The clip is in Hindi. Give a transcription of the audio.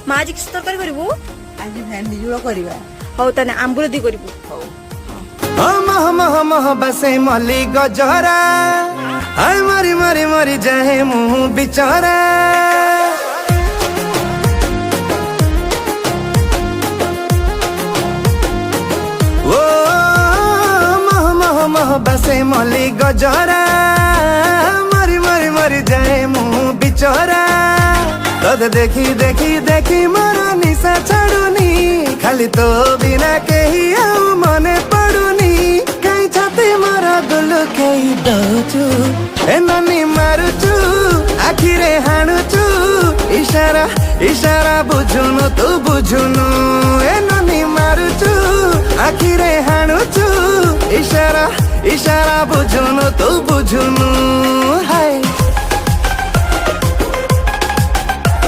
ମା ଆଜି କିଛି ତରକାରୀ କରିବୁ? ଆଜି ଭେଣ୍ଡି ଝୋଳ କରିବା। ହଉ ତାହେଲେ ଆମ୍ବୁଲ ଦି କରିବୁ। ହଉ। मह मह मह बसे मली गजरा हाय मरी मरी मरी जाए मुँह बिचारा ओ मह मह मह बसे मली गजरा मरी मरी मरी जाए मुँह बिचारा तद देखी देखी देखी मोरा निशा छाड़ुनी खाली तो बिना कही आउ मने पड़ुनी कहीं छाती मारा गुलु कहीं दौचु ए ननी मारुचु आखिरे हाणुचु इशारा इशारा बुझुनु तू बुझुनु ए ननी मारुचु आखिरे हाणुचु इशारा इशारा बुझुनु तू बुझुनु हाय